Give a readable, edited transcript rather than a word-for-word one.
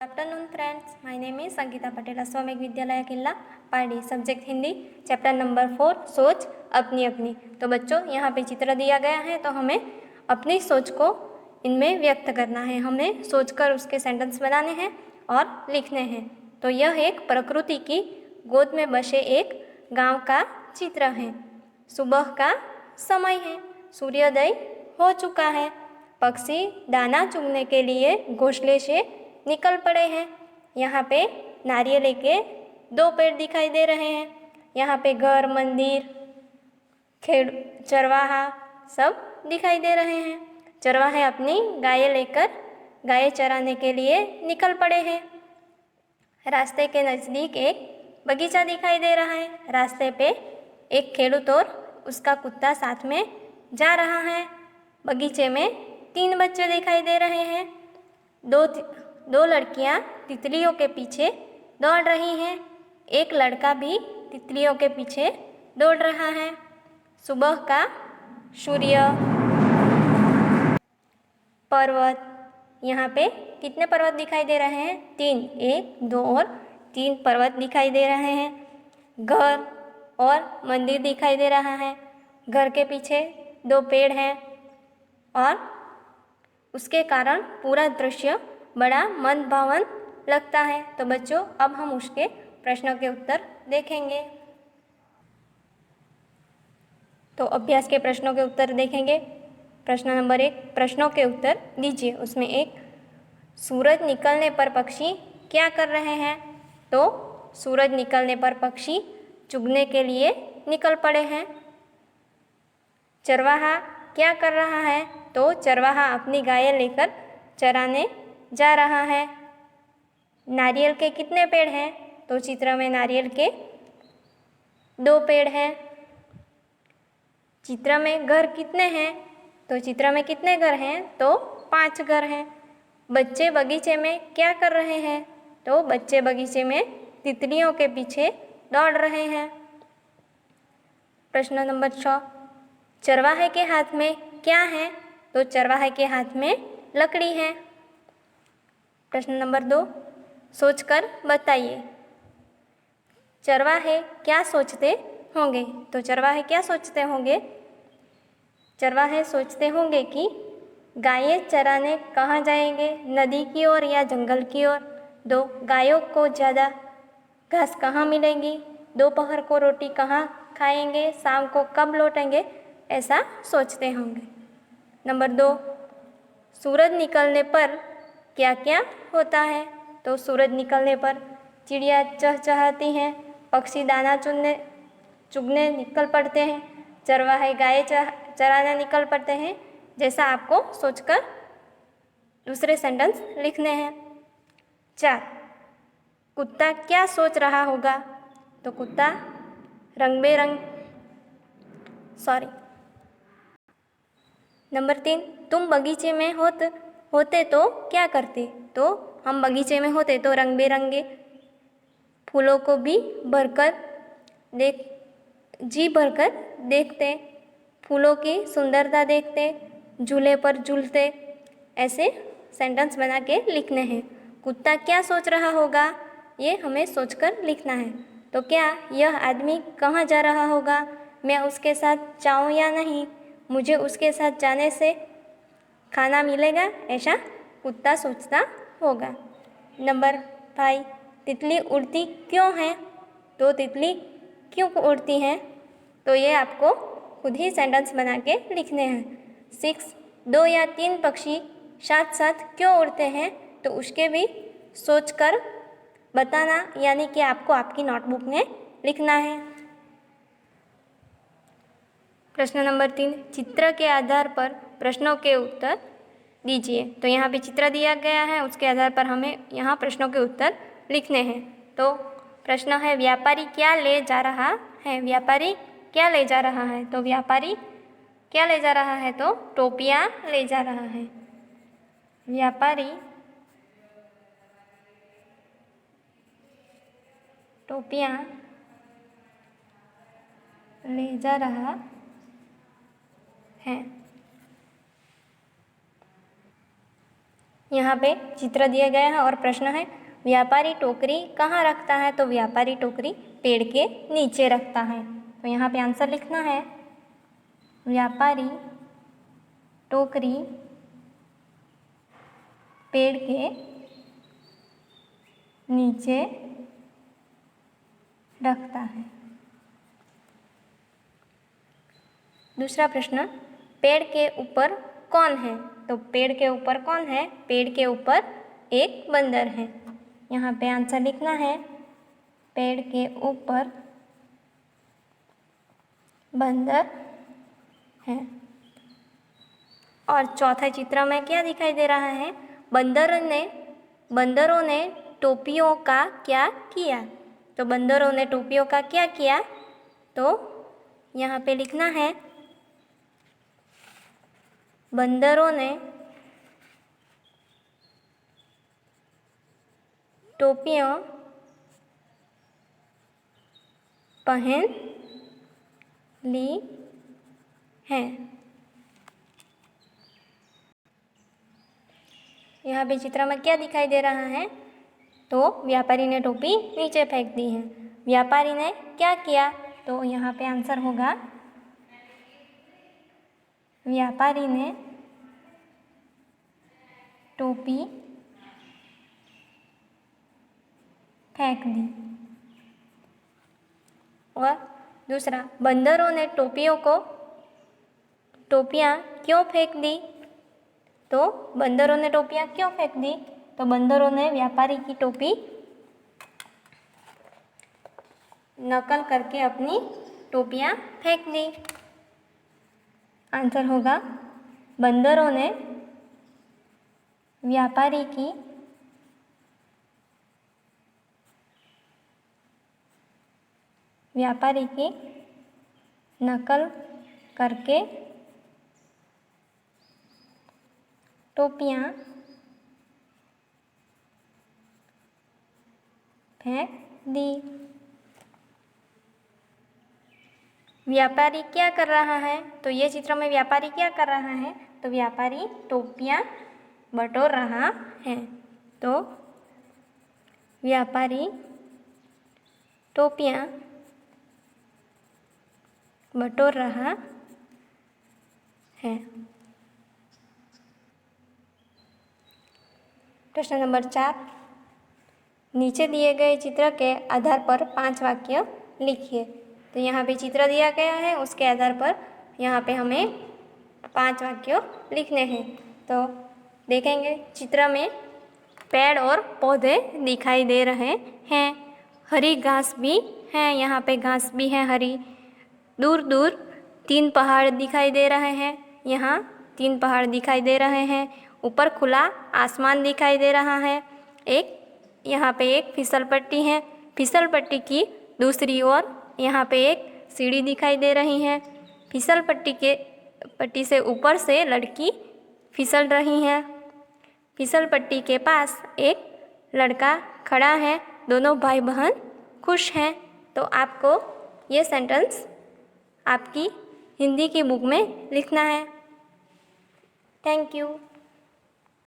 Good afternoon friends, my name is Sangeeta Patel, Swamik Vidyalaya Killa Pardi, subject Hindi, chapter number 4 सोच अपनी अपनी। तो बच्चों, यहाँ पे चित्र दिया गया है, तो हमें अपनी सोच को इनमें व्यक्त करना है। हमें सोचकर उसके सेंटेंस बनाने हैं और लिखने हैं। तो यह एक प्रकृति की गोद में बसे एक गांव का चित्र है। सुबह का समय है, सूर्योदय हो चुका है, पक्षी दाना चुगने के लिए घोंसले से निकल पड़े हैं। यहाँ पे नारियल के 2 पेड़ दिखाई दे रहे हैं। यहाँ पे घर, मंदिर, खेड़, चरवाहा सब दिखाई दे रहे हैं। चरवाहे अपनी गाय लेकर गाय चराने के लिए निकल पड़े हैं। रास्ते के नज़दीक एक बगीचा दिखाई दे रहा है। रास्ते पे एक खेड़ूत और उसका कुत्ता साथ में जा रहा है। बगीचे में 3 बच्चे दिखाई दे रहे हैं। दो लड़कियां तितलियों के पीछे दौड़ रही हैं। एक लड़का भी तितलियों के पीछे दौड़ रहा है। सुबह का सूर्य, पर्वत, यहाँ पे कितने पर्वत दिखाई दे रहे हैं? 3, 1, 2 और 3 पर्वत दिखाई दे रहे हैं। घर और मंदिर दिखाई दे रहा है। घर के पीछे 2 पेड़ हैं और उसके कारण पूरा दृश्य बड़ा मनभावन लगता है। तो बच्चों, अब हम उसके प्रश्नों के उत्तर देखेंगे। तो अभ्यास के प्रश्नों के उत्तर देखेंगे। प्रश्न नंबर 1, प्रश्नों के उत्तर दीजिए। उसमें 1, सूरज निकलने पर पक्षी क्या कर रहे हैं? तो सूरज निकलने पर पक्षी चुगने के लिए निकल पड़े हैं। चरवाहा क्या कर रहा है? तो चरवाहा अपनी गाय लेकर चराने जा रहा है। नारियल के कितने पेड़ हैं? तो चित्र में नारियल के 2 पेड़ हैं। चित्र में घर कितने हैं? तो चित्र में कितने घर हैं? तो 5 घर हैं। बच्चे बगीचे में क्या कर रहे हैं? तो बच्चे बगीचे में तितलियों के पीछे दौड़ रहे हैं। प्रश्न नंबर 6, चरवाहे के हाथ में क्या है? तो चरवाहे के हाथ में लकड़ी है। प्रश्न नंबर 2, सोचकर बताइए। चरवाहे क्या सोचते होंगे? तो चरवाहे क्या सोचते होंगे? चरवाहे सोचते होंगे कि गायें चराने कहाँ जाएंगे, नदी की ओर या जंगल की ओर? 2, गायों को ज़्यादा घास कहाँ मिलेगी? दोपहर को रोटी कहाँ खाएंगे? शाम को कब लौटेंगे? ऐसा सोचते होंगे। नंबर 2, सूरज निकलने पर क्या क्या होता है? तो सूरज निकलने पर चिड़िया चहचहाती हैं, पक्षी दाना चुगने निकल पड़ते हैं, चरवाहे गाय चराने निकल पड़ते हैं। जैसा आपको सोचकर दूसरे सेंटेंस लिखने हैं। 4, कुत्ता क्या सोच रहा होगा? तो कुत्ता नंबर 3, तुम बगीचे में होते तो क्या करते? तो हम बगीचे में होते तो रंग बिरंगे फूलों को जी भरकर देखते, फूलों की सुंदरता देखते, झूले पर झूलते। ऐसे सेंटेंस बना के लिखने हैं। कुत्ता क्या सोच रहा होगा? ये हमें सोचकर लिखना है। तो क्या यह आदमी कहाँ जा रहा होगा? मैं उसके साथ जाऊँ या नहीं? मुझे उसके साथ जाने से खाना मिलेगा? ऐसा कुत्ता सोचता होगा। नंबर 5, तितली उड़ती क्यों है? तो तितली क्यों उड़ती हैं? तो ये आपको खुद ही सेंटेंस बना के लिखने हैं। 6, 2 या 3 पक्षी साथ साथ क्यों उड़ते हैं? तो उसके भी सोचकर बताना, यानी कि आपको आपकी नोटबुक में लिखना है। प्रश्न नंबर 3, चित्र के आधार पर प्रश्नों के उत्तर दीजिए। तो यहाँ पे चित्र दिया गया है, उसके आधार पर हमें यहाँ प्रश्नों के उत्तर लिखने हैं। तो प्रश्न है, व्यापारी क्या ले जा रहा है? व्यापारी क्या ले जा रहा है? तो व्यापारी क्या ले जा रहा है? तो टोपियाँ ले जा रहा है। व्यापारी टोपियाँ ले जा रहा है। यहाँ पे चित्र दिया गया है और प्रश्न है व्यापारी टोकरी कहाँ रखता है, तो व्यापारी टोकरी पेड़ के नीचे रखता है। तो यहाँ पे आंसर लिखना है व्यापारी टोकरी पेड़ के नीचे रखता है। दूसरा प्रश्न, पेड़ के ऊपर कौन है, तो पेड़ के ऊपर कौन है, पेड़ के ऊपर एक बंदर है। यहाँ पे आंसर लिखना है पेड़ के ऊपर बंदर है। और चौथा चित्र में क्या दिखाई दे रहा है, बंदरों ने टोपियों का क्या किया, तो बंदरों ने टोपियों का क्या किया, तो यहाँ पे लिखना है बंदरों ने टोपियाँ पहन ली हैं। यहाँ पे चित्र में क्या दिखाई दे रहा है, तो व्यापारी ने टोपी नीचे फेंक दी है। व्यापारी ने क्या किया, तो यहाँ पे आंसर होगा व्यापारी ने टोपी फेंक दी। और दूसरा, बंदरों ने टोपियाँ क्यों फेंक दी, तो बंदरों ने टोपियाँ क्यों फेंक दी, तो बंदरों ने व्यापारी की टोपी नकल करके अपनी टोपियाँ फेंक दी। आंसर होगा बंदरों ने व्यापारी की नकल करके टोपियाँ फेंक दी। व्यापारी क्या कर रहा है, तो ये चित्र में व्यापारी क्या कर रहा है, तो व्यापारी टोपियाँ बटोर रहा है। तो व्यापारी टोपियाँ बटोर रहा है। प्रश्न नंबर 4, नीचे दिए गए चित्र के आधार पर 5 वाक्य लिखिए। तो यहाँ पे चित्र दिया गया है, उसके आधार पर यहाँ पे हमें 5 वाक्य लिखने हैं। तो देखेंगे चित्र में पेड़ और पौधे दिखाई दे रहे हैं, हरी घास भी है, यहाँ पे घास भी है हरी। दूर दूर 3 पहाड़ दिखाई दे रहे हैं, यहाँ 3 पहाड़ दिखाई दे रहे हैं। ऊपर खुला आसमान दिखाई दे रहा है। यहाँ पे एक फिसल पट्टी है, फिसल पट्टी की दूसरी ओर यहाँ पे एक सीढ़ी दिखाई दे रही है। फिसल पट्टी से ऊपर से लड़की फिसल रही है। फिसल पट्टी के पास एक लड़का खड़ा है, दोनों भाई बहन खुश हैं। तो आपको ये सेंटेंस आपकी हिंदी की बुक में लिखना है। Thank you.